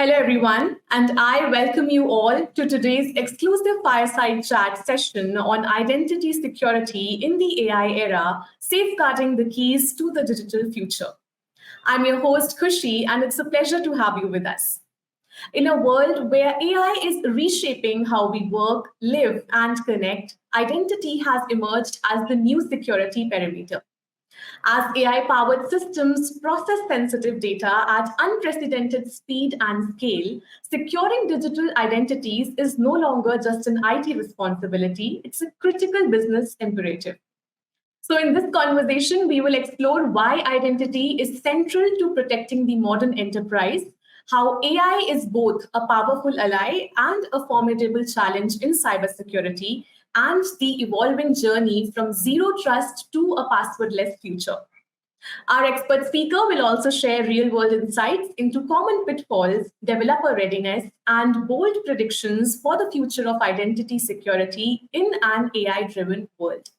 Hello, everyone, and I welcome you all to today's exclusive Fireside Chat session on identity security in the AI era, safeguarding the keys to the digital future. I'm your host, Khushi, and it's a pleasure to have you with us. In a world where AI is reshaping how we work, live, and connect, identity has emerged as the new security perimeter. As AI powered systems process sensitive data at unprecedented speed and scale, securing digital identities is no longer just an IT responsibility, it's a critical business imperative. So, in this conversation, we will explore why identity is central to protecting the modern enterprise, how AI is both a powerful ally and a formidable challenge in cybersecurity, and the evolving journey from zero trust to a passwordless future. Our expert speaker will also share real world insights into common pitfalls, developer readiness, and bold predictions for the future of identity security in an AI driven world.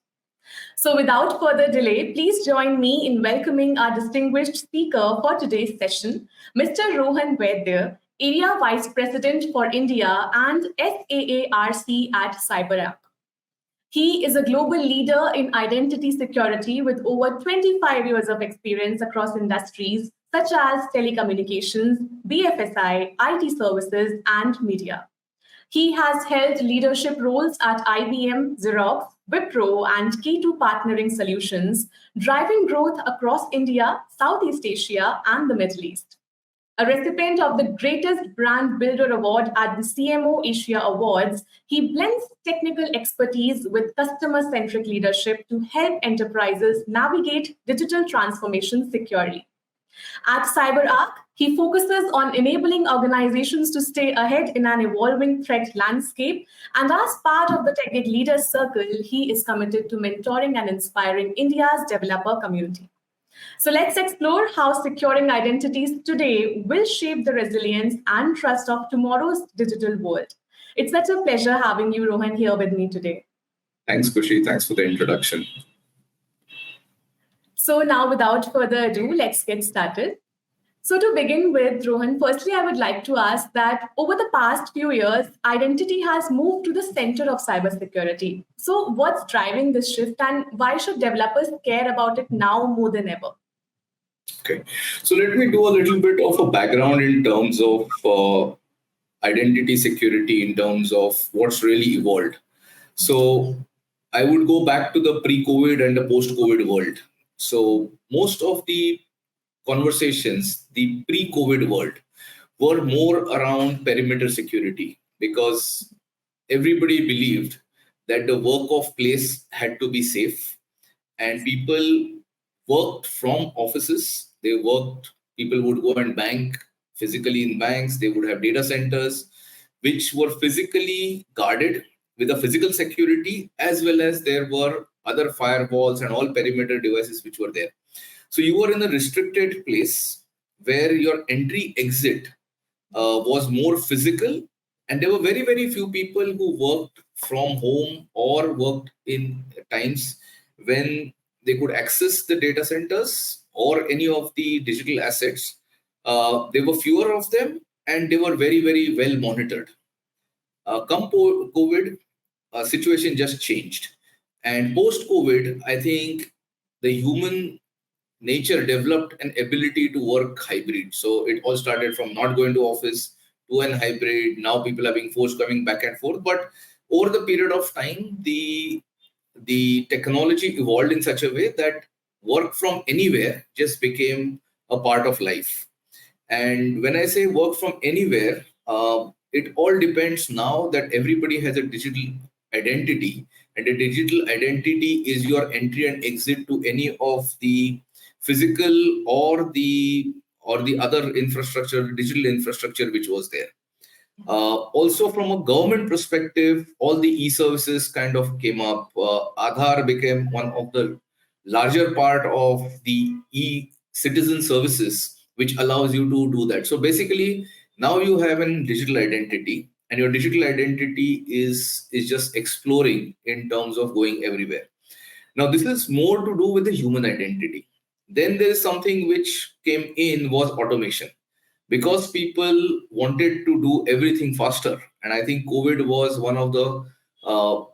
So, without further delay, please join me in welcoming our distinguished speaker for today's session, Mr. Rohan Vaidya, Area Vice President for India and SAARC at CyberArk. He is a global leader in identity security with over 25 years of experience across industries such as telecommunications, BFSI, IT services, and media. He has held leadership roles at IBM, Xerox, Wipro, and K2 Partnering Solutions, driving growth across India, Southeast Asia, and the Middle East. A recipient of the Greatest Brand Builder Award at the CMO Asia Awards, he blends technical expertise with customer centric leadership to help enterprises navigate digital transformation securely. At CyberArk, he focuses on enabling organizations to stay ahead in an evolving threat landscape. And as part of the TechGig Leaders Circle, he is committed to mentoring and inspiring India's developer community. So let's explore how securing identities today will shape the resilience and trust of tomorrow's digital world. It's such a pleasure having you, Rohan, here with me today. Thanks, Khushi. Thanks for the introduction. So now, without further ado, let's get started. So to begin with, Rohan, firstly, I would like to ask that over the past few years, identity has moved to the center of cybersecurity. So what's driving this shift and why should developers care about it now more than ever? Okay, so let me do a little bit of a background in terms of identity security, in terms of what's really evolved. So I would go back to the pre-COVID and the post-COVID world. So most of the conversations, the pre-COVID world, were more around perimeter security because everybody believed that the work of place had to be safe and people worked from offices. People would go and bank physically in banks. They would have data centers which were physically guarded with a physical security, as well as there were other firewalls and all perimeter devices which were there. So you were in a restricted place where your entry exit was more physical, and there were very, very few people who worked from home or worked in times when they could access the data centers or any of the digital assets. There were fewer of them and they were very, very well monitored. Come COVID, situation just changed. And post-COVID, I think the human nature developed an ability to work hybrid. So it all started from not going to office to an hybrid. Now people are being forced coming back and forth. But over the period of time, the technology evolved in such a way that work from anywhere just became a part of life. And when I say work from anywhere, it all depends now that everybody has a digital identity, and a digital identity is your entry and exit to any of the physical or the other infrastructure, digital infrastructure which was there. Also, from a government perspective, all the e-services kind of came up. Aadhaar became one of the larger part of the e-citizen services, which allows you to do that. So basically, now you have a digital identity, and your digital identity is just exploring in terms of going everywhere. Now, this is more to do with the human identity. Then there is something which came in was automation. because people wanted to do everything faster. And I think COVID was one of the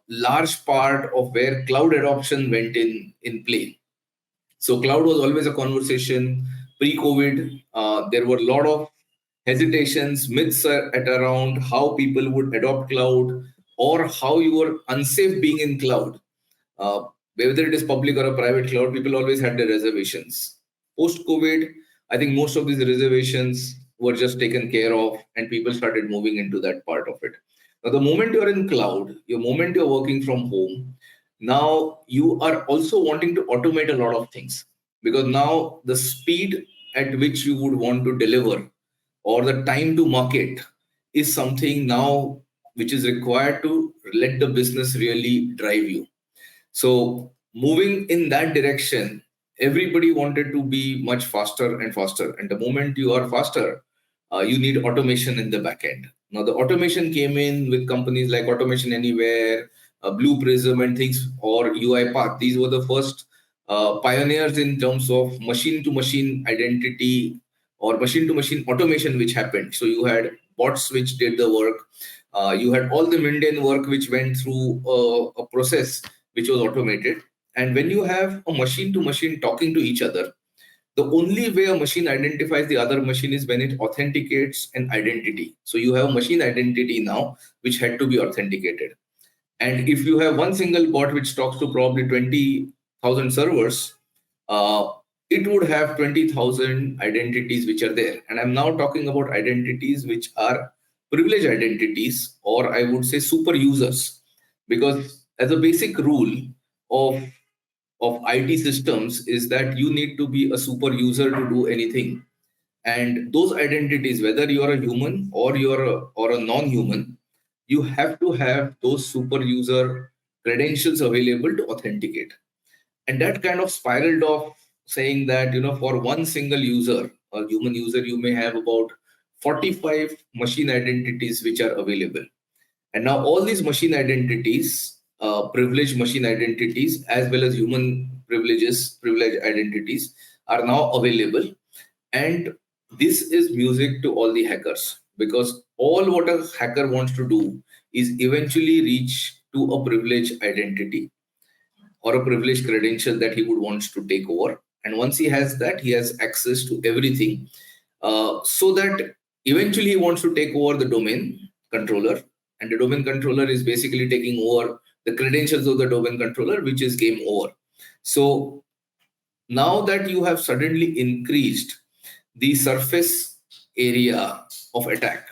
large part of where cloud adoption went in play. So cloud was always a conversation pre-COVID. There were a lot of hesitations, myths at around how people would adopt cloud or how you were unsafe being in cloud. Uh, Whether it is public or a private cloud, people always had their reservations. Post-COVID, I think most of these reservations were just taken care of and people started moving into that part of it. Now, the moment you're in cloud, the moment you're working from home, now you are also wanting to automate a lot of things, because now the speed at which you would want to deliver or the time to market is something now which is required to let the business really drive you. So moving in that direction, everybody wanted to be much faster and faster. And the moment you are faster, you need automation in the back end. Now the automation came in with companies like Automation Anywhere, Blue Prism and things, or UiPath. These were the first pioneers in terms of machine-to-machine identity or machine-to-machine automation which happened. So you had bots which did the work. You had all the mundane work which went through a process which was automated. And when you have a machine to machine talking to each other, the only way a machine identifies the other machine is when it authenticates an identity. So you have a machine identity now, which had to be authenticated. And if you have one single bot which talks to probably 20,000 servers, uh, it would have 20,000 identities which are there. And I'm now talking about identities which are privileged identities, or I would say super users, because as a basic rule of IT systems is that you need to be a super user to do anything. And those identities, whether you're a human or or a non-human, you have to have those super user credentials available to authenticate. And that kind of spiraled off, saying that, for one single user, a human user, you may have about 45 machine identities which are available. And now all these machine identities, privileged machine identities, as well as human privileged identities, are now available. And this is music to all the hackers, because all what a hacker wants to do is eventually reach to a privileged identity or a privileged credential that he would want to take over. And once he has that, he has access to everything. So that eventually he wants to take over the domain controller. And the domain controller is basically taking over the credentials of the domain controller, which is game over. So now that you have suddenly increased the surface area of attack.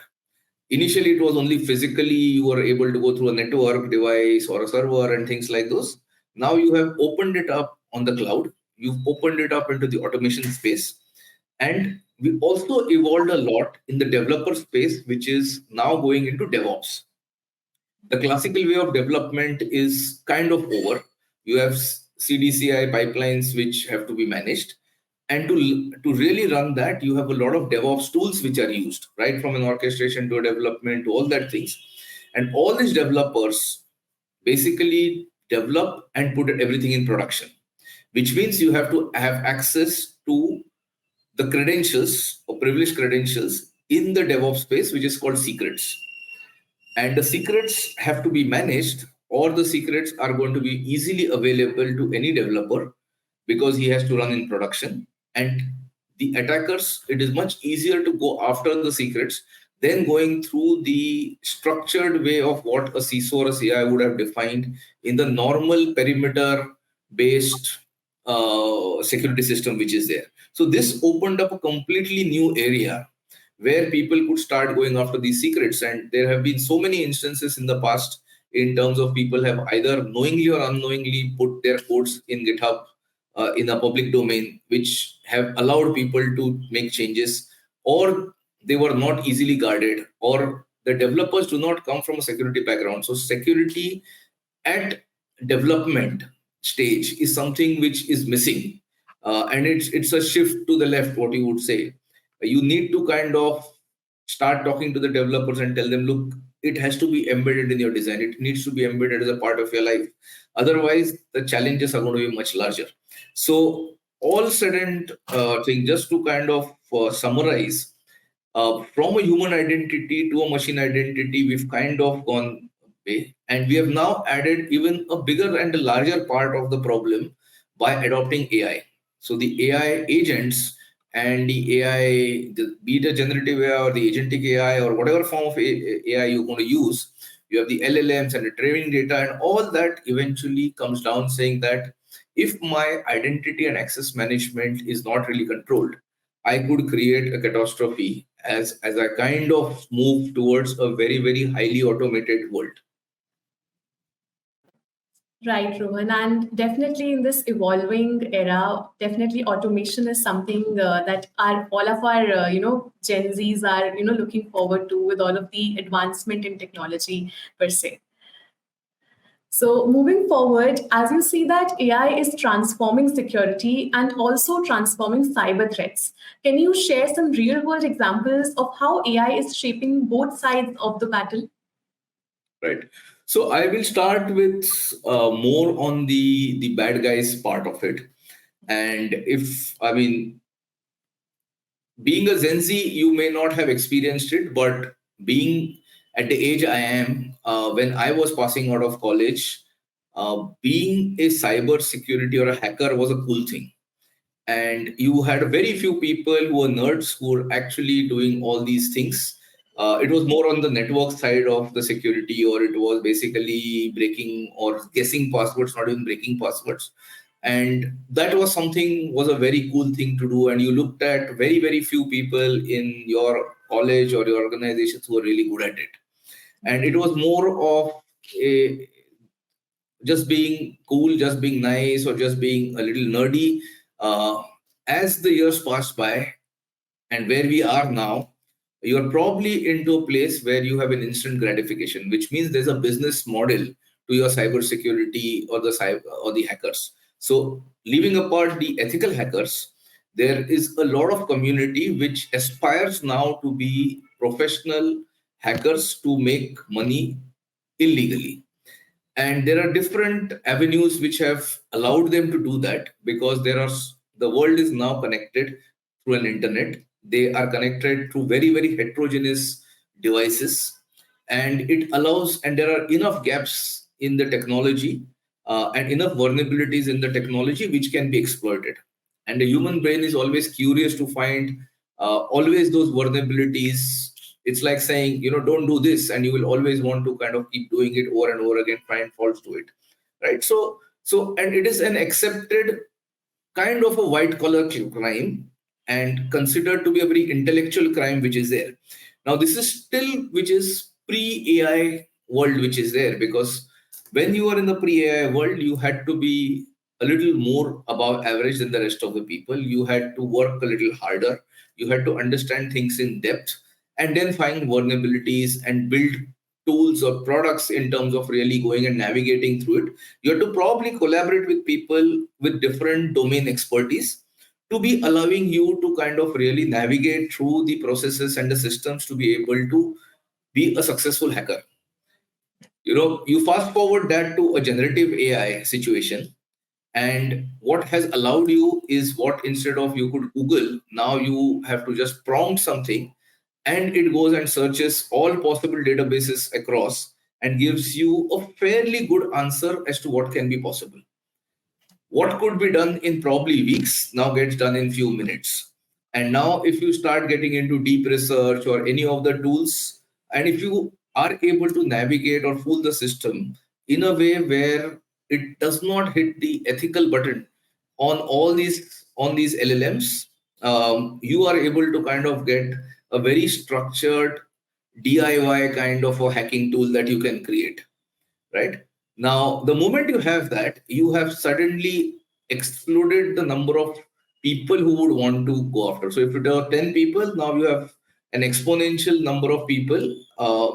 Initially, it was only physically you were able to go through a network device or a server and things like those. Now you have opened it up on the cloud. You've opened it up into the automation space. And we also evolved a lot in the developer space, which is now going into DevOps. The classical way of development is kind of over. You have CDCI pipelines which have to be managed. And to really run that, you have a lot of DevOps tools which are used, right? From an orchestration to a development to all that things. And all these developers basically develop and put everything in production, which means you have to have access to the credentials or privileged credentials in the DevOps space, which is called secrets. And the secrets have to be managed, or the secrets are going to be easily available to any developer because he has to run in production. And the attackers, it is much easier to go after the secrets than going through the structured way of what a CISO or a CI would have defined in the normal perimeter based security system which is there. So this opened up a completely new area where people could start going after these secrets. And there have been so many instances in the past in terms of people have either knowingly or unknowingly put their codes in GitHub in a public domain, which have allowed people to make changes, or they were not easily guarded, or the developers do not come from a security background. So security at development stage is something which is missing. And it's a shift to the left, what you would say. You need to kind of start talking to the developers and tell them, look, it has to be embedded in your design. It needs to be embedded as a part of your life. Otherwise, the challenges are going to be much larger. So all said and thing, just to kind of summarize, from a human identity to a machine identity, we've kind of gone away. And we have now added even a bigger and a larger part of the problem by adopting AI. So the AI agents and the AI, be it a generative AI or the agentic AI or whatever form of AI you're going to use, you have the LLMs and the training data, and all that eventually comes down saying that if my identity and access management is not really controlled, I could create a catastrophe as I kind of move towards a very, very highly automated world. Right, Rohan, and definitely in this evolving era, definitely automation is something that all of our Gen Zs are looking forward to with all of the advancement in technology per se. So moving forward, as you see that AI is transforming security and also transforming cyber threats, can you share some real-world examples of how AI is shaping both sides of the battle? Right. So I will start with more on the bad guys part of it. And if, I mean, being a Gen Z, you may not have experienced it, but being at the age I am, when I was passing out of college, being a cyber security or a hacker was a cool thing. And you had very few people who were nerds who were actually doing all these things. It was more on the network side of the security, or it was basically breaking or guessing passwords, not even breaking passwords. And that was a very cool thing to do. And you looked at very, very few people in your college or your organizations who were really good at it. And it was more of a just being cool, just being nice, or just being a little nerdy. Uh, as the years pass by and where we are now, you're probably into a place where you have an instant gratification, which means there's a business model to your cybersecurity or the hackers. So, leaving apart the ethical hackers, there is a lot of community which aspires now to be professional hackers to make money illegally. And there are different avenues which have allowed them to do that, because the world is now connected through an internet. They are connected through very, very heterogeneous devices, and it allows, and there are enough gaps in the technology, and enough vulnerabilities in the technology which can be exploited. And the human brain is always curious to find always those vulnerabilities. It's like saying, don't do this, and you will always want to kind of keep doing it over and over again, find faults to it, right? So and it is an accepted kind of a white collar crime, and considered to be a very intellectual crime which is there. Now this is still which is pre AI world which is there, because when you are in the pre AI world, you had to be a little more above average than the rest of the people. You had to work a little harder. You had to understand things in depth, and then find vulnerabilities and build tools or products in terms of really going and navigating through it. You have to probably collaborate with people with different domain expertise to be allowing you to kind of really navigate through the processes and the systems to be able to be a successful hacker. You fast forward that to a generative AI situation, and what has allowed you is what, instead of you could Google, now you have to just prompt something, and it goes and searches all possible databases across and gives you a fairly good answer as to what can be possible. What could be done in probably weeks now gets done in few minutes. And now if you start getting into deep research or any of the tools, and if you are able to navigate or fool the system in a way where it does not hit the ethical button on these LLMs, you are able to kind of get a very structured DIY kind of a hacking tool that you can create, right? Now, the moment you have that, you have suddenly exploded the number of people who would want to go after. So if there are 10 people, now you have an exponential number of people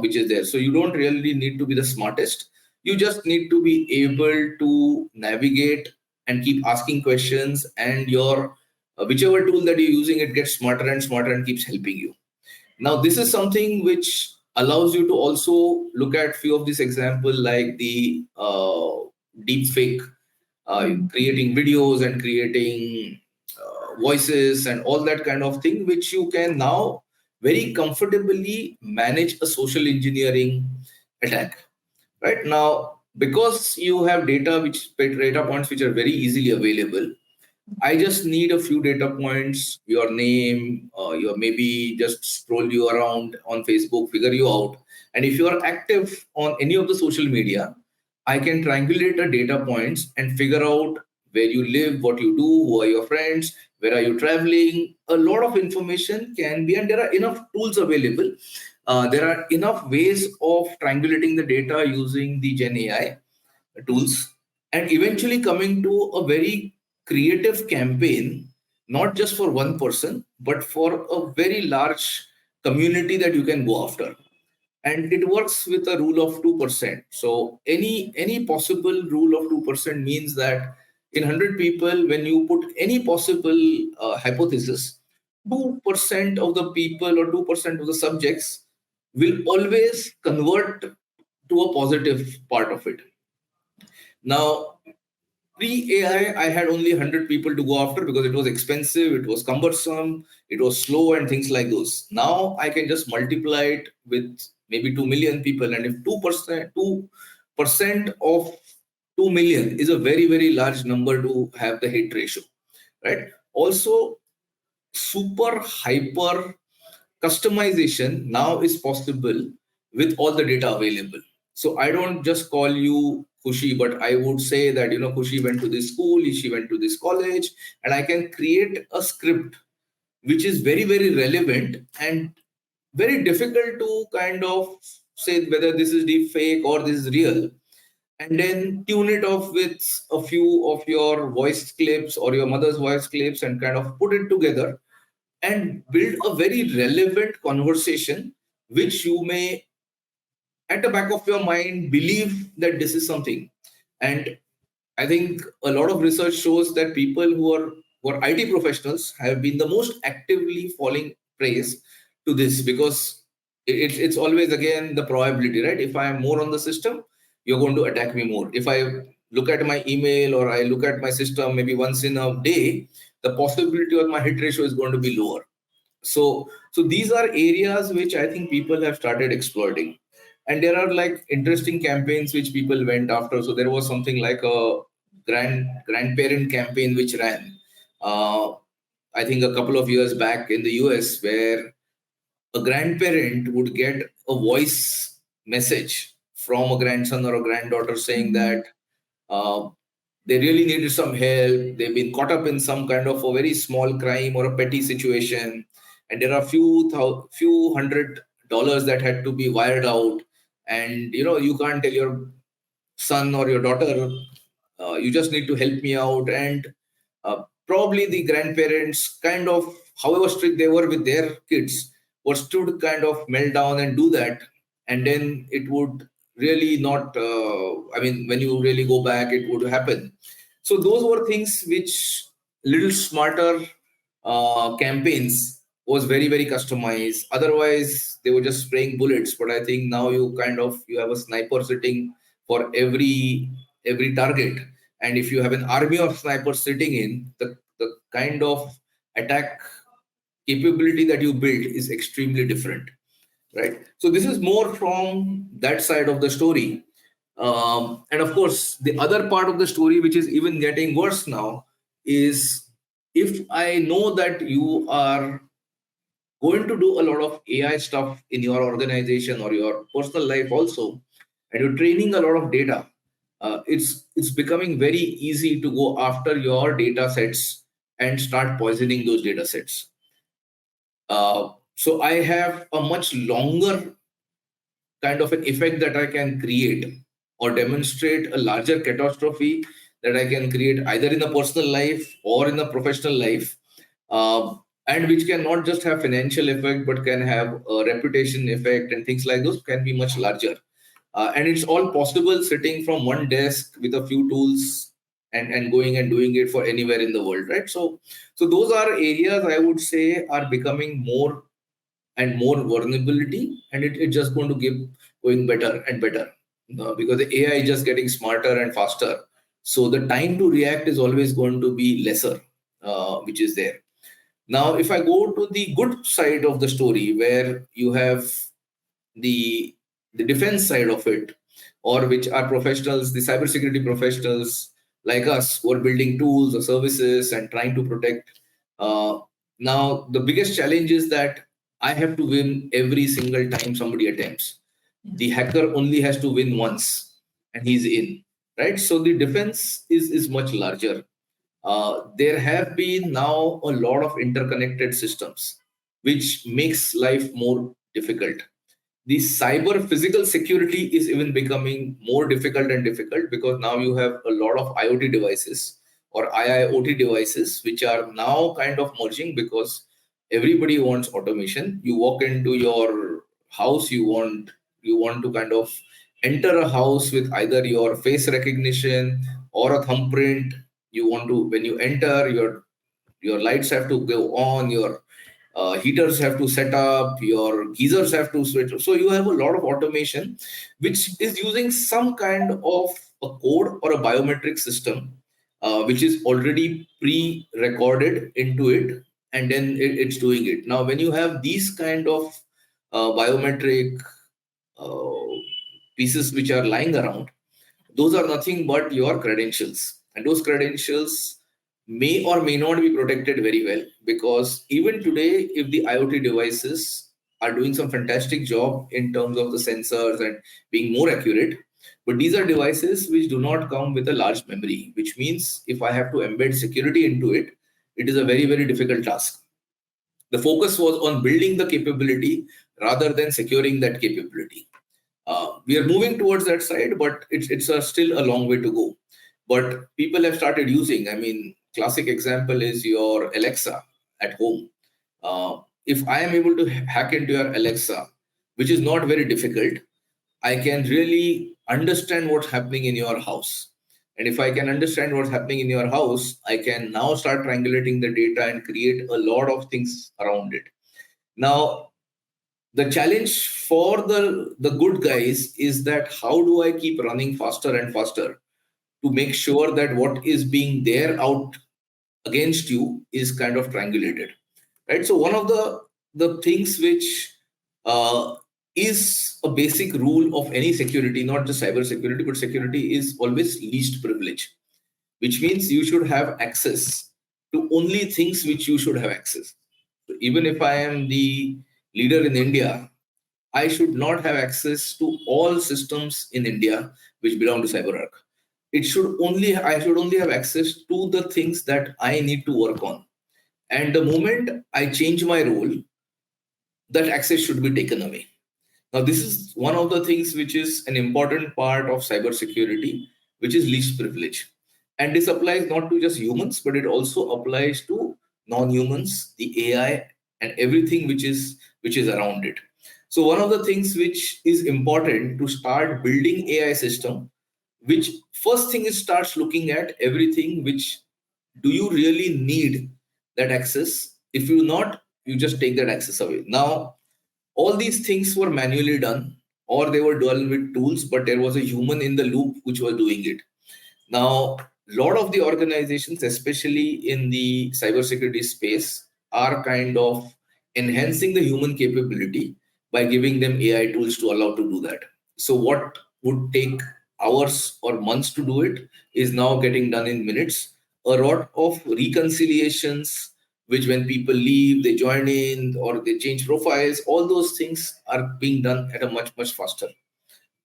which is there. So you don't really need to be the smartest. You just need to be able to navigate and keep asking questions, and your whichever tool that you're using, it gets smarter and smarter and keeps helping you. Now, this is something which allows you to also look at few of these examples, like the deep fake, creating videos and creating voices and all that kind of thing, which you can now very comfortably manage a social engineering attack. Right now, because you have data points which are very easily available, I just need a few data points, your name, your maybe just scroll you around on Facebook, figure you out. And if you are active on any of the social media, I can triangulate the data points and figure out where you live, what you do, who are your friends, where are you traveling. A lot of information can be, and there are enough tools available. There are enough ways of triangulating the data using the Gen AI tools, and eventually coming to a very creative campaign, not just for one person, but for a very large community that you can go after. And it works with a rule of 2%. So any possible rule of 2% means that in 100 people, when you put any possible hypothesis, 2% of the people or 2% of the subjects will always convert to a positive part of it. Now, pre-AI, I had only 100 people to go after because it was expensive, it was cumbersome, it was slow, and things like those. Now I can just multiply it with maybe 2 million people. And if 2% of 2 million is a very, very large number to have the hit ratio, right? Also, super hyper customization now is possible with all the data available. So I don't just call you Khushi, but I would say that, Khushi went to this school, she went to this college, and I can create a script which is very, very relevant and very difficult to kind of say whether this is deep fake or this is real. And then tune it off with a few of your voice clips or your mother's voice clips and kind of put it together and build a very relevant conversation, which you may, at the back of your mind, believe that this is something. And I think a lot of research shows that people who are IT professionals have been the most actively falling praise to this, because it's always again the probability, right? If I am more on the system, you're going to attack me more. If I look at my email or I look at my system maybe once in a day, the possibility of my hit ratio is going to be lower. So these are areas which I think people have started exploiting. And there are like interesting campaigns which people went after. So there was something like a grandparent campaign which ran, uh, I think a couple of years back in the US, where a grandparent would get a voice message from a grandson or a granddaughter saying that uh, they really needed some help. They've been caught up in some kind of a very small crime or a petty situation, and there are few $100 that had to be wired out. And you can't tell your son or your daughter, you just need to help me out. And probably the grandparents, kind of, however strict they were with their kids, was to kind of melt down and do that. And then it would really not, I mean, when you really go back, it would happen. So those were things which little smarter campaigns was very, very customized. Otherwise, they were just spraying bullets. But I think now you have a sniper sitting for every target. And if you have an army of snipers sitting in, the kind of attack capability that you build is extremely different, right? So this is more from that side of the story. And of course, the other part of the story, which is even getting worse now, is if I know that you are going to do a lot of AI stuff in your organization or your personal life also, and you're training a lot of data, it's becoming very easy to go after your data sets and start poisoning those data sets. So I have a much longer kind of an effect that I can create or demonstrate a larger catastrophe that I can create either in a personal life or in a professional life, and which can not just have financial effect but can have a reputation effect, and things like those can be much larger. And it's all possible sitting from one desk with a few tools and going and doing it for anywhere in the world, right? So those are areas I would say are becoming more and more vulnerability, and it's just going to keep going better and better, because the AI is just getting smarter and faster. So the time to react is always going to be lesser, which is there. Now, if I go to the good side of the story, where you have the defense side of it, or which are professionals, the cybersecurity professionals like us who are building tools or services and trying to protect. Uh, Now, the biggest challenge is that I have to win every single time somebody attempts. The hacker only has to win once and he's in, right? So the defense is much larger. There have been now a lot of interconnected systems, which makes life more difficult. The cyber physical security is even becoming more difficult and difficult, because now you have a lot of IoT devices or IIoT devices which are now kind of merging, because everybody wants automation. You walk into your house, you want to kind of enter a house with either your face recognition or a thumbprint. You want to, when you enter, your lights have to go on, your heaters have to set up, your geysers have to switch. So you have a lot of automation which is using some kind of a code or a biometric system, which is already pre-recorded into it, and then it's doing it. Now, when you have these kind of biometric uh, pieces which are lying around, those are nothing but your credentials, and those credentials may or may not be protected very well, because even today, if the IoT devices are doing some fantastic job in terms of the sensors and being more accurate, but these are devices which do not come with a large memory, which means if I have to embed security into it, it is a very, very difficult task. The focus was on building the capability rather than securing that capability. We are moving towards that side, but still a long way to go. But people have started using, I mean, classic example is your Alexa at home. If I am able to hack into your Alexa, which is not very difficult, I can really understand what's happening in your house. And if I can understand what's happening in your house, I can now start triangulating the data and create a lot of things around it. Now, the challenge for the good guys is that how do I keep running faster and faster to make sure that what is being there out against you is kind of triangulated, right? So one of the things which uh, is a basic rule of any security, not just cyber security, but security, is always least privilege, which means you should have access to only things which you should have access. So even if I am the leader in India, I should not have access to all systems in India which belong to CyberArk. I should only have access to the things that I need to work on. And the moment I change my role, that access should be taken away. Now, this is one of the things which is an important part of cybersecurity, which is least privilege. And this applies not to just humans, but it also applies to non-humans, the AI, and everything which is around it. So one of the things which is important to start building AI system, which first thing is starts looking at everything which do you really need that access. If you not, you just take that access away. Now, all these things were manually done, or they were done with tools, but there was a human in the loop which was doing it. Now, a lot of the organizations, especially in the cybersecurity space, are kind of enhancing the human capability by giving them AI tools to allow to do that. So what would take hours or months to do it is now getting done in minutes. A lot of reconciliations, which when people leave, they join in or they change profiles, all those things are being done at a much, much faster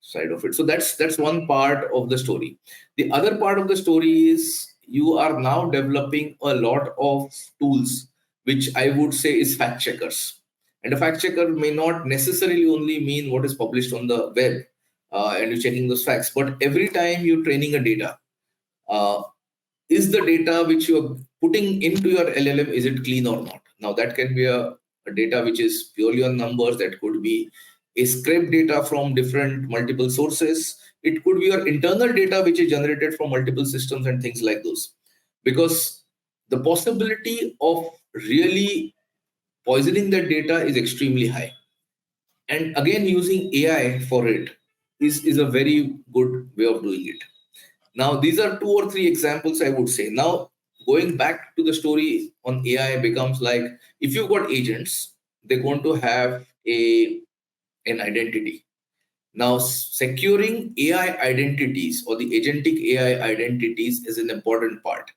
side of it. So that's one part of the story. The other part of the story is you are now developing a lot of tools, which I would say is fact checkers. And a fact checker may not necessarily only mean what is published on the web, and you're checking those facts, but every time you're training a data, uh, is the data which you're putting into your LLM, is it clean or not? Now that can be a data which is purely on numbers, that could be a scrape data from different multiple sources. It could be your internal data which is generated from multiple systems and things like those. Because the possibility of really poisoning that data is extremely high. And again, using AI for it is a very good way of doing it. Now, these are two or three examples I would say. Now, going back to the story on AI becomes like, if you've got agents, they're going to have an identity. Now, securing AI identities or the agentic AI identities is an important part.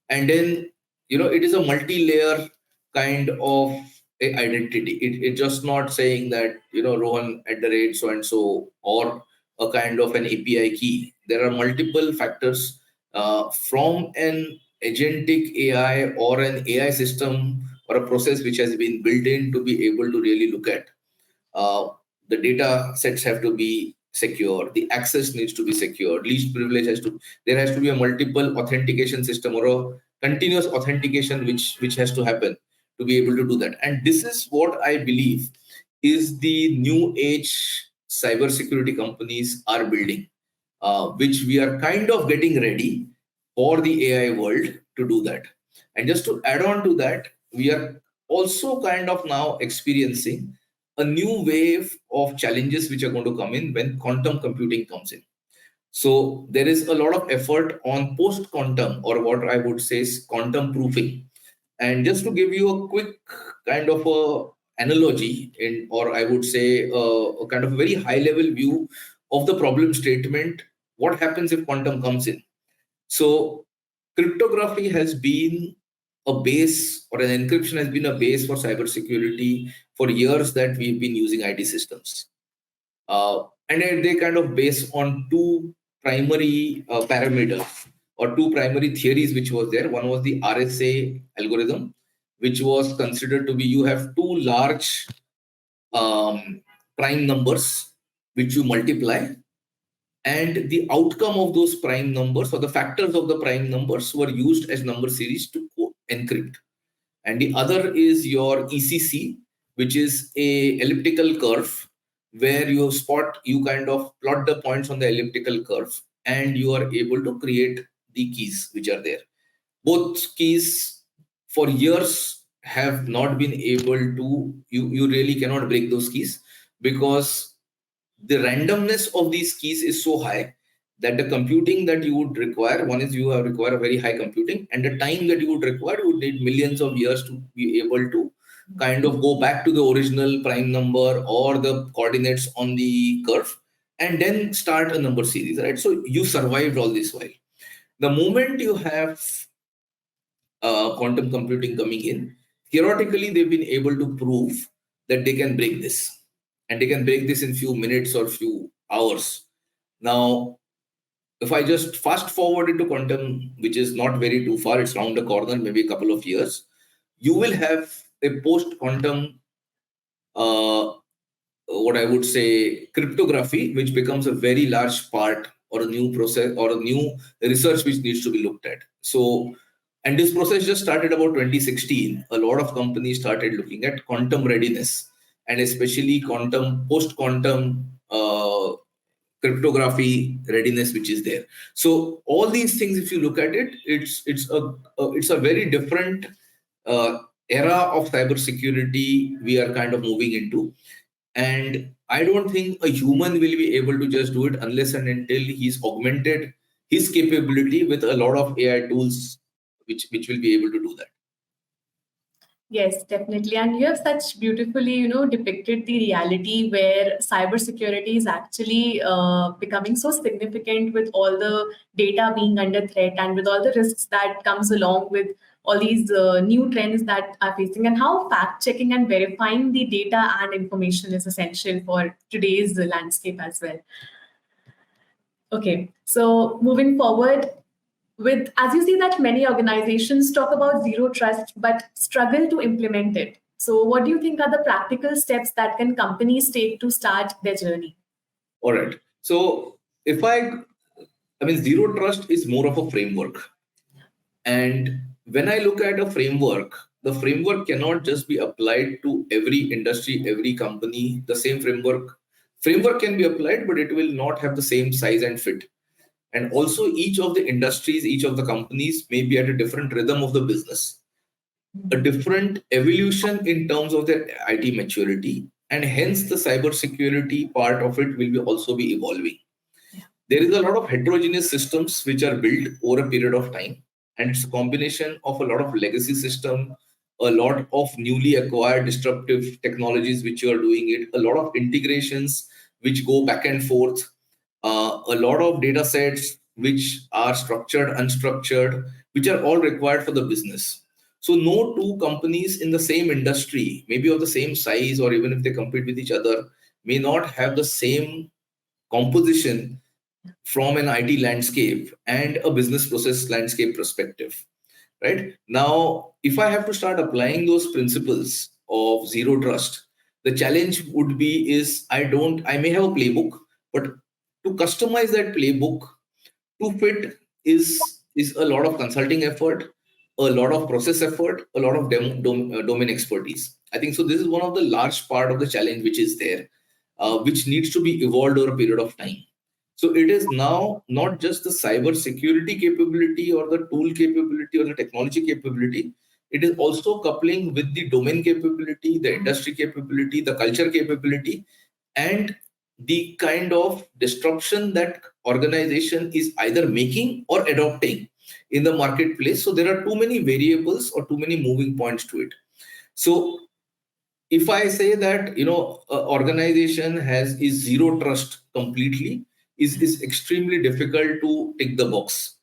And then, it is a multi-layer kind of a identity. It's just not saying that, Rohan at the rate so and so, or a kind of an API key. There are multiple factors from an agentic AI or an AI system or a process which has been built in to be able to really look at. Uh, the data sets have to be secure. The access needs to be secure. Least privilege there has to be a multiple authentication system or a continuous authentication which has to happen to be able to do that. And this is what I believe is the new age cybersecurity companies are building, which we are kind of getting ready for the AI world to do that. And just to add on to that, we are also kind of now experiencing a new wave of challenges which are going to come in when quantum computing comes in. So there is a lot of effort on post-quantum, or what I would say is quantum proofing. And just to give you a quick kind of a analogy, or I would say a kind of very high-level view of the problem statement, what happens if quantum comes in? So cryptography has been a base, or an encryption has been a base for cybersecurity for years that we've been using IT systems. And they kind of base on two primary parameters or two primary theories which was there. One was the RSA algorithm, which was considered to be, you have two large prime numbers which you multiply, and the outcome of those prime numbers or the factors of the prime numbers were used as number series to encrypt. And the other is your ECC, which is a elliptical curve, where you kind of plot the points on the elliptical curve, and you are able to create the keys which are there. Both keys for years have not been able to, you really cannot break those keys, because the randomness of these keys is so high that the computing that you would require, one is you require a very high computing, and the time that you would require, you would need millions of years to be able to kind of go back to the original prime number or the coordinates on the curve and then start a number series, right? So you survived all this while. The moment you have quantum computing coming in, theoretically, they've been able to prove that they can break this. And they can break this in few minutes or few hours. Now, if I just fast forward into quantum, which is not very too far, it's around the corner, maybe a couple of years, you will have a post-quantum, what I would say, cryptography, which becomes a very large part or a new process or a new research which needs to be looked at. So, and this process just started about 2016. A lot of companies started looking at quantum readiness, and especially quantum, post-quantum cryptography readiness, which is there. So all these things, if you look at it, it's a very different era of cybersecurity we are kind of moving into. And I don't think a human will be able to just do it unless and until he's augmented his capability with a lot of AI tools, which will be able to do that. Yes, definitely. And you have such beautifully, depicted the reality where cybersecurity is actually becoming so significant with all the data being under threat and with all the risks that comes along with all these new trends that are facing, and how fact checking and verifying the data and information is essential for today's landscape as well. Okay, so moving forward, as you see that many organizations talk about zero trust but struggle to implement it. So what do you think are the practical steps that can companies take to start their journey? All right. So I mean, zero trust is more of a framework. And when I look at a framework, the framework cannot just be applied to every industry, every company. The same framework can be applied, but it will not have the same size and fit. And also, each of the industries, each of the companies may be at a different rhythm of the business, a different evolution in terms of their IT maturity, and hence the cybersecurity part of it will also be evolving. There is a lot of heterogeneous systems which are built over a period of time, and it's a combination of a lot of legacy system, a lot of newly acquired disruptive technologies which you are doing it, a lot of integrations which go back and forth, a lot of data sets which are structured, unstructured, which are all required for the business. So no two companies in the same industry, maybe of the same size, or even if they compete with each other, may not have the same composition from an IT landscape and a business process landscape perspective. Right now, if I have to start applying those principles of zero trust, the challenge would be is I may have a playbook, but to customize that playbook to fit is a lot of consulting effort, a lot of process effort, a lot of domain expertise. I think so. This is one of the large part of the challenge which is there, which needs to be evolved over a period of time. So it is now not just the cyber security capability or the tool capability or the technology capability. It is also coupling with the domain capability, the industry capability, the culture capability, and the kind of disruption that organization is either making or adopting in the marketplace. So there are too many variables or too many moving points to it. So if I say that organization is zero trust completely, is extremely difficult to tick the box,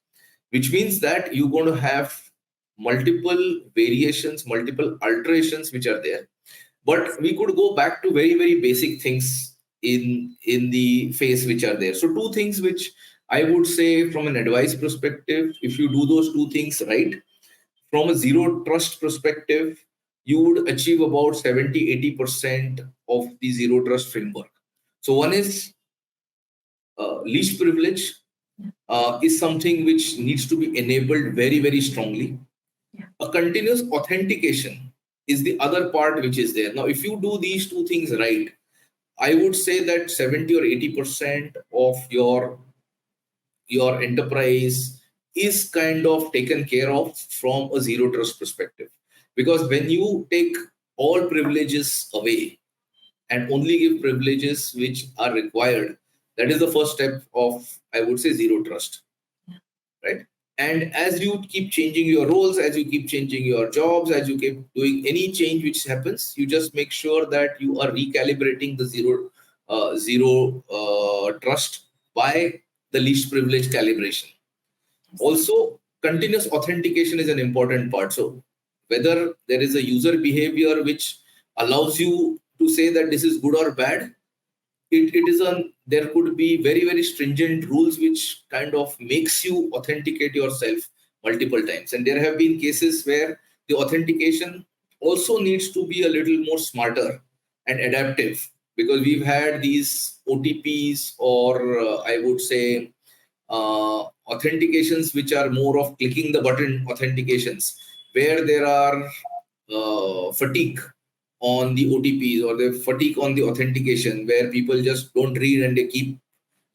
which means that you're going to have multiple variations, multiple alterations which are there. But we could go back to very, very basic things in the phase which are there. So two things which I would say from an advice perspective, if you do those two things right, from a zero trust perspective, you would achieve about 70-80% of the zero trust framework. So one is least privilege is something which needs to be enabled very, very strongly. A continuous authentication is the other part which is there. Now, if you do these two things right, I would say that 70 or 80% of your enterprise is kind of taken care of from a zero trust perspective. Because when you take all privileges away and only give privileges which are required, that is the first step of, I would say, zero trust. Right? And as you keep changing your roles, as you keep changing your jobs, as you keep doing any change which happens, you just make sure that you are recalibrating the zero trust by the least privilege calibration. Also, continuous authentication is an important part. So whether there is a user behavior which allows you to say that this is good or bad, there could be very, very stringent rules which kind of makes you authenticate yourself multiple times. And there have been cases where the authentication also needs to be a little more smarter and adaptive, because we've had these OTPs or I would say authentications which are more of clicking the button authentications, where there are fatigue on the OTPs or the fatigue on the authentication, where people just don't read and they keep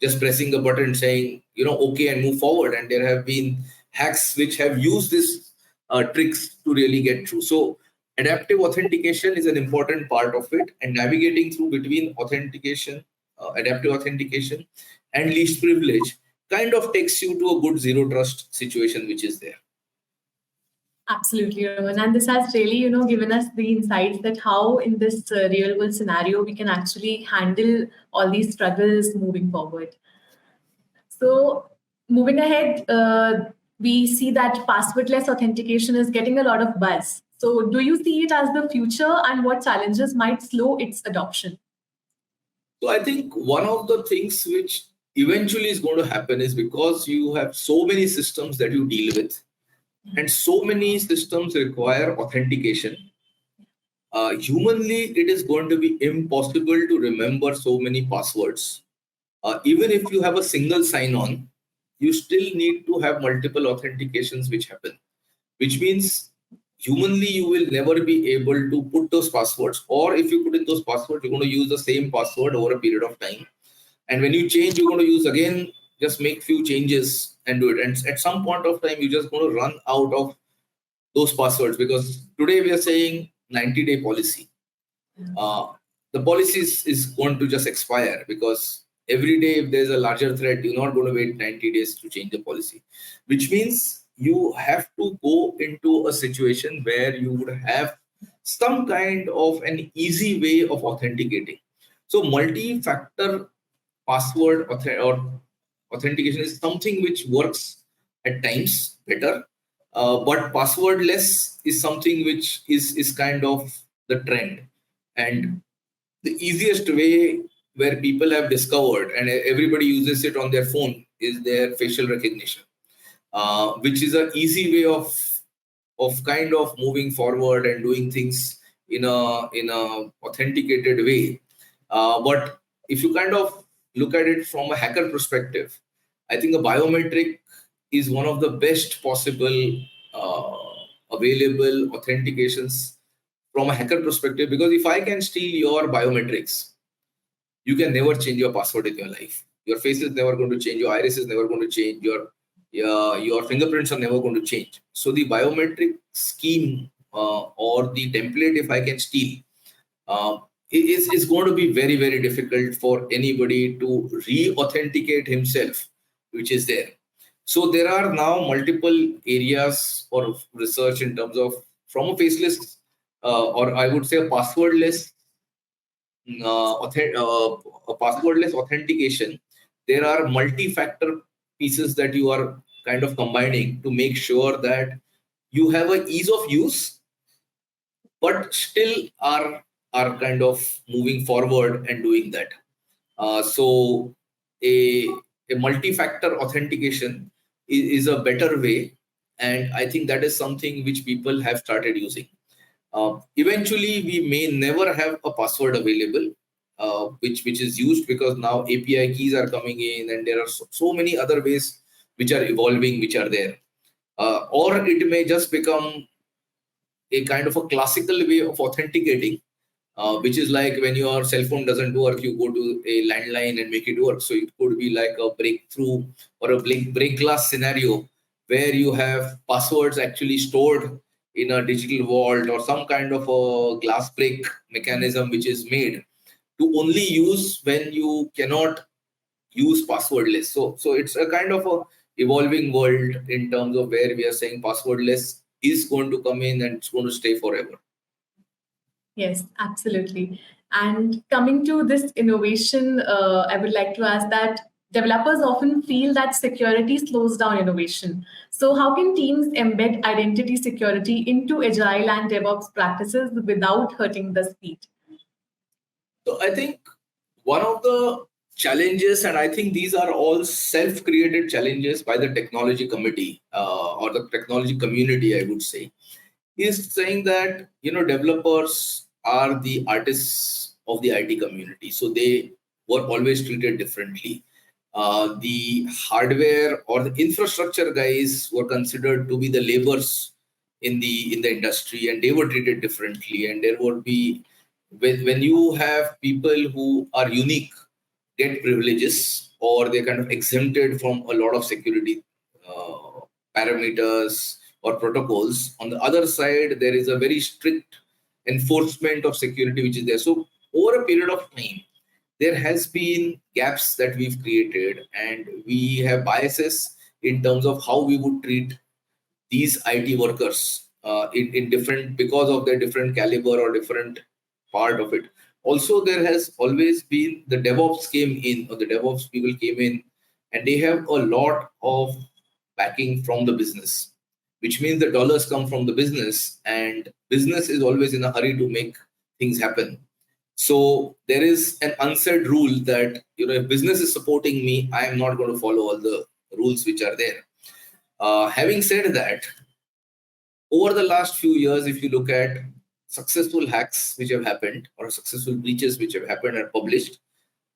just pressing the button saying, okay, and move forward. And there have been hacks which have used this tricks to really get through. So adaptive authentication is an important part of it, and navigating through between authentication, adaptive authentication and least privilege kind of takes you to a good zero trust situation which is there. Absolutely, Rohan. And this has really, given us the insights that how in this real world scenario we can actually handle all these struggles moving forward. So moving ahead, we see that passwordless authentication is getting a lot of buzz. So do you see it as the future, and what challenges might slow its adoption? So I think one of the things which eventually is going to happen is, because you have so many systems that you deal with, and so many systems require authentication. Humanly, it is going to be impossible to remember so many passwords. Even if you have a single sign-on, you still need to have multiple authentications which happen, which means humanly you will never be able to put those passwords, or if you put in those passwords, you're going to use the same password over a period of time. And when you change, you're going to use again, just make few changes and do it. And at some point of time, you're just going to run out of those passwords, because today we are saying 90-day policy. The policy is going to just expire, because every day if there's a larger threat, you're not going to wait 90 days to change the policy, which means you have to go into a situation where you would have some kind of an easy way of authenticating. So multi-factor password or authentication is something which works at times better, but passwordless is something which is kind of the trend. And the easiest way where people have discovered, and everybody uses it on their phone, is their facial recognition, which is an easy way of kind of moving forward and doing things in a authenticated way. But if you kind of look at it from a hacker perspective, I think a biometric is one of the best possible available authentications from a hacker perspective, because if I can steal your biometrics, you can never change your password in your life. Your face is never going to change. Your iris is never going to change. Your fingerprints are never going to change. So the biometric scheme or the template, if I can steal, is going to be very, very difficult for anybody to re-authenticate himself, which is there. So there are now multiple areas for research in terms of from a faceless or I would say a passwordless a passwordless authentication. There are multi-factor pieces that you are kind of combining to make sure that you have a ease of use, but still are kind of moving forward and doing that. So a multi-factor authentication is a better way, and I think that is something which people have started using. Eventually, we may never have a password available, which is used, because now API keys are coming in, and there are so many other ways which are evolving, which are there. Or it may just become a kind of a classical way of authenticating, which is like when your cell phone doesn't work, you go to a landline and make it work. So it could be like a breakthrough or a break glass scenario where you have passwords actually stored in a digital vault or some kind of a glass break mechanism which is made to only use when you cannot use passwordless. So it's a kind of a evolving world in terms of where we are saying passwordless is going to come in and it's going to stay forever. Yes, absolutely. And coming to this innovation, I would like to ask that developers often feel that security slows down innovation. So, how can teams embed identity security into agile and DevOps practices without hurting the speed? So I think one of the challenges, and I think these are all self-created challenges by the technology committee or the technology community, I would say, is saying that developers are the artists of the IT community, so they were always treated differently. The hardware or the infrastructure guys were considered to be the laborers in the industry, and they were treated differently. And there would be when you have people who are unique get privileges, or they kind of exempted from a lot of security uh, parameters or protocols. On the other side, there is a very strict enforcement of security which is there. So over a period of time, there has been gaps that we've created, and we have biases in terms of how we would treat these IT workers in different, because of their different caliber or different part of it. Also, there has always been the DevOps came in, or the DevOps people came in, and they have a lot of backing from the business, which means the dollars come from the business, and business is always in a hurry to make things happen. So there is an unsaid rule that if business is supporting me, I am not going to follow all the rules which are there. Having said that, over the last few years, if you look at successful hacks which have happened or successful breaches which have happened and published,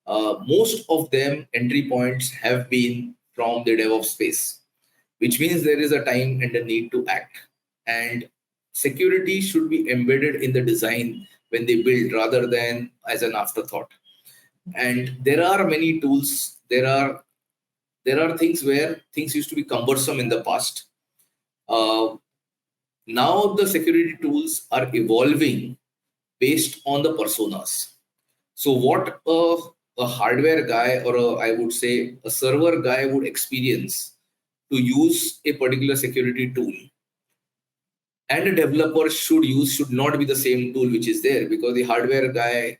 most of them entry points have been from the DevOps space, which means there is a time and a need to act. And security should be embedded in the design when they build rather than as an afterthought. And there are many tools. There are things where things used to be cumbersome in the past. Uh, Now the security tools are evolving based on the personas. So what a hardware guy or I would say a server guy would experience to use a particular security tool, and a developer should not be the same tool which is there, because the hardware guy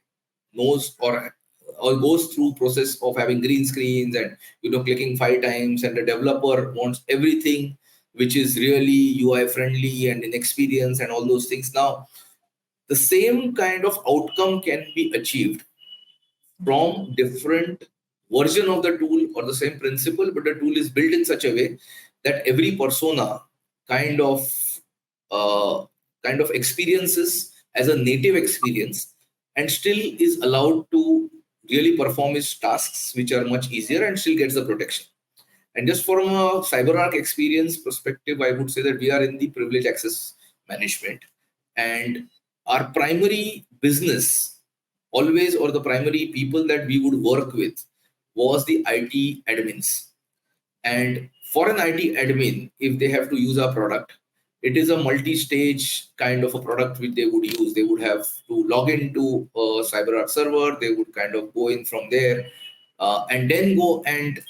knows or goes through process of having green screens and clicking 5 times, and the developer wants everything which is really UI friendly and in experience and all those things. Now, the same kind of outcome can be achieved from different version of the tool or the same principle, but the tool is built in such a way that every persona kind of experiences as a native experience, and still is allowed to really perform his tasks, which are much easier, and still gets the protection. And just from a CyberArk experience perspective, I would say that we are in the privilege access management, and our primary business always, or the primary people that we would work with, was the IT admins. And for an IT admin, if they have to use our product, it is a multi-stage kind of a product which they would use. They would have to log into a CyberArk server. They would kind of go in from there, and then go and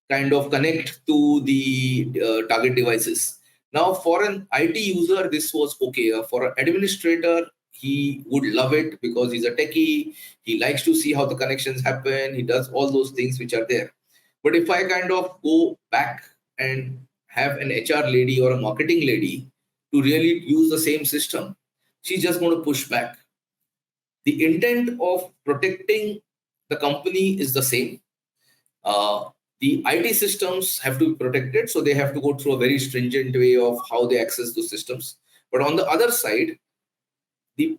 kind of connect to the target devices. Now, for an IT user, this was okay. For an administrator, he would love it because he's a techie. He likes to see how the connections happen. He does all those things which are there. But if I kind of go back and have an HR lady or a marketing lady to really use the same system, she's just going to push back. The intent of protecting the company is the same. The IT systems have to be protected, so they have to go through a very stringent way of how they access those systems. But on the other side, the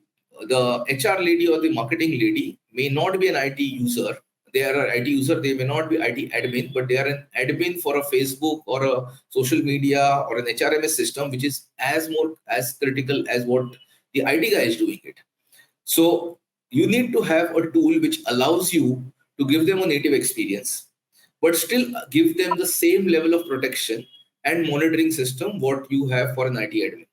HR lady or the marketing lady may not be an IT user. They are an IT user, they may not be IT admin, but they are an admin for a Facebook or a social media or an HRMS system, which is as critical as what the IT guy is doing it. So you need to have a tool which allows you to give them a native experience, but still give them the same level of protection and monitoring system what you have for an IT admin.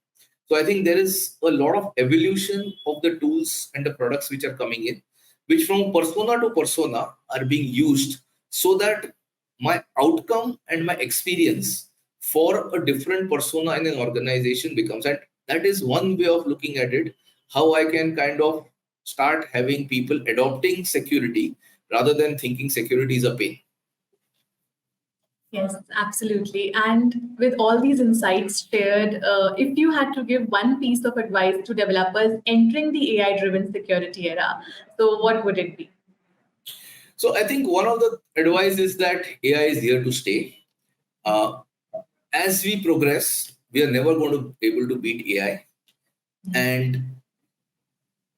So I think there is a lot of evolution of the tools and the products which are coming in, which from persona to persona are being used, so that my outcome and my experience for a different persona in an organization becomes. And that is one way of looking at it, how I can kind of start having people adopting security rather than thinking security is a pain. Yes, absolutely. And with all these insights shared, if you had to give one piece of advice to developers entering the AI-driven security era, so what would it be? So I think one of the advice is that AI is here to stay. As we progress, we are never going to be able to beat AI. And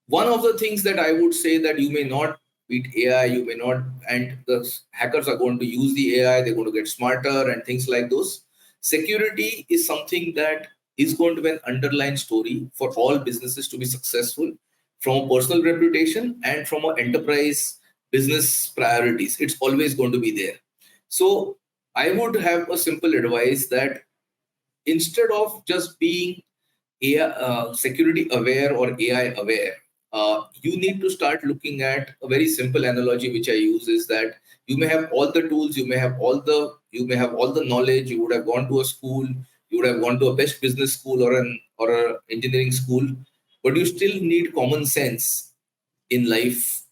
one of the things that I would say, that you may not beat AI, you may not, and the hackers are going to use the AI, they're going to get smarter and things like those. Security is something that is going to be an underlying story for all businesses to be successful, from a personal reputation and from an enterprise business priorities. It's always going to be there. So I would have a simple advice that instead of just being AI, security aware or AI aware, you need to start looking at a very simple analogy which I use, is that you may have all the tools, you may have all the knowledge, you would have gone to a school, you would have gone to a best business school or a engineering school, but you still need common sense in life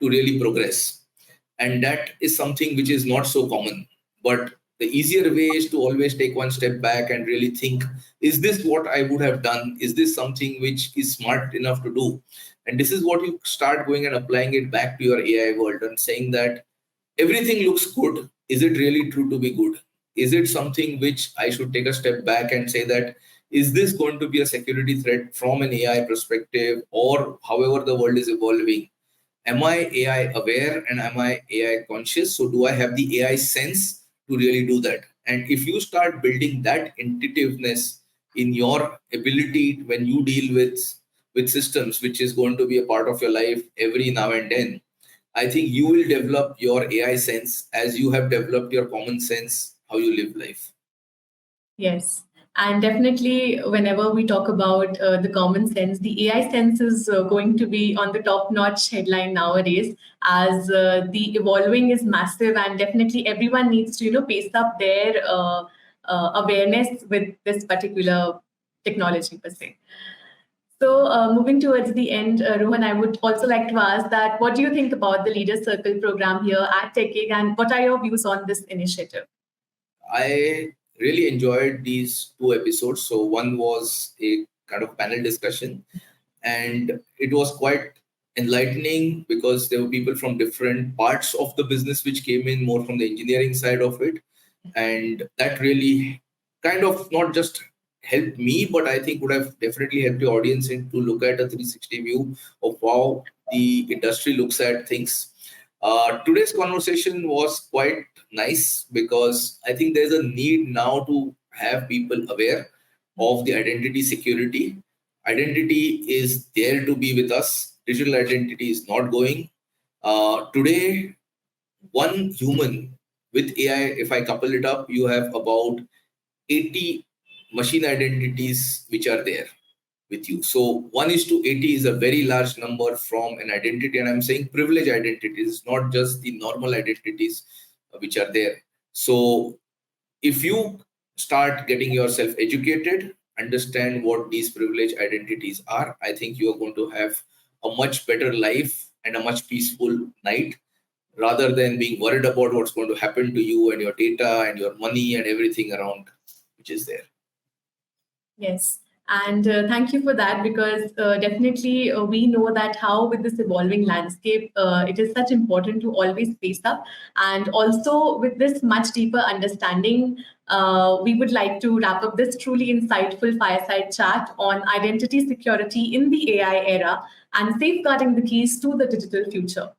to really progress. And that is something which is not so common. But the easier way is to always take one step back and really think, is this what I would have done? Is this something which is smart enough to do? And this is what you start going and applying it back to your AI world and saying that everything looks good. Is it really true to be good? Is it something which I should take a step back and say that, is this going to be a security threat from an AI perspective, or however the world is evolving? Am I AI aware and am I AI conscious? So do I have the AI sense to really do that? And if you start building that intuitiveness in your ability when you deal with systems, which is going to be a part of your life every now and then, I think you will develop your AI sense as you have developed your common sense, how you live life. Yes. And definitely, whenever we talk about the common sense, the AI sense is going to be on the top-notch headline nowadays, as the evolving is massive, and definitely everyone needs to, pace up their awareness with this particular technology per se. So moving towards the end, Rohan, I would also like to ask that what do you think about the Leaders Circle program here at TechGig, and what are your views on this initiative? I really enjoyed these two episodes. So one was a kind of panel discussion, and it was quite enlightening because there were people from different parts of the business which came in more from the engineering side of it, and that really kind of not just helped me, but I think would have definitely helped the audience in to look at a 360 view of how the industry looks at things. Today's conversation was quite nice because I think there's a need now to have people aware of the identity security. Identity is there to be with us. Digital identity is not going. Today, one human with AI, if I couple it up, you have about 80 machine identities which are there with you. So 1:80 is a very large number from an identity. And I'm saying privilege identities, not just the normal identities which are there. So if you start getting yourself educated, understand what these privilege identities are, I think you are going to have a much better life and a much peaceful night rather than being worried about what's going to happen to you and your data and your money and everything around which is there. Yes. And thank you for that, because definitely we know that how with this evolving landscape, it is such important to always face up. And also with this much deeper understanding, we would like to wrap up this truly insightful fireside chat on identity security in the AI era and safeguarding the keys to the digital future.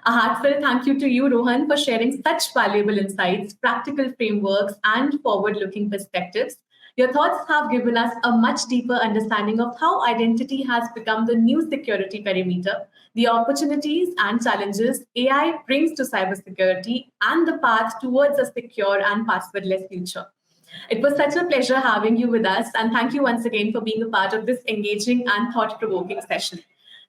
A heartfelt thank you to you, Rohan, for sharing such valuable insights, practical frameworks, and forward looking perspectives. Your thoughts have given us a much deeper understanding of how identity has become the new security perimeter, the opportunities and challenges AI brings to cybersecurity, and the path towards a secure and passwordless future. It was such a pleasure having you with us, and thank you once again for being a part of this engaging and thought provoking session.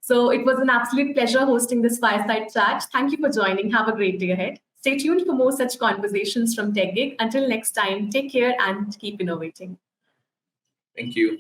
So it was an absolute pleasure hosting this fireside chat. Thank you for joining. Have a great day ahead. Stay tuned for more such conversations from TechGig. Until next time, take care and keep innovating. Thank you.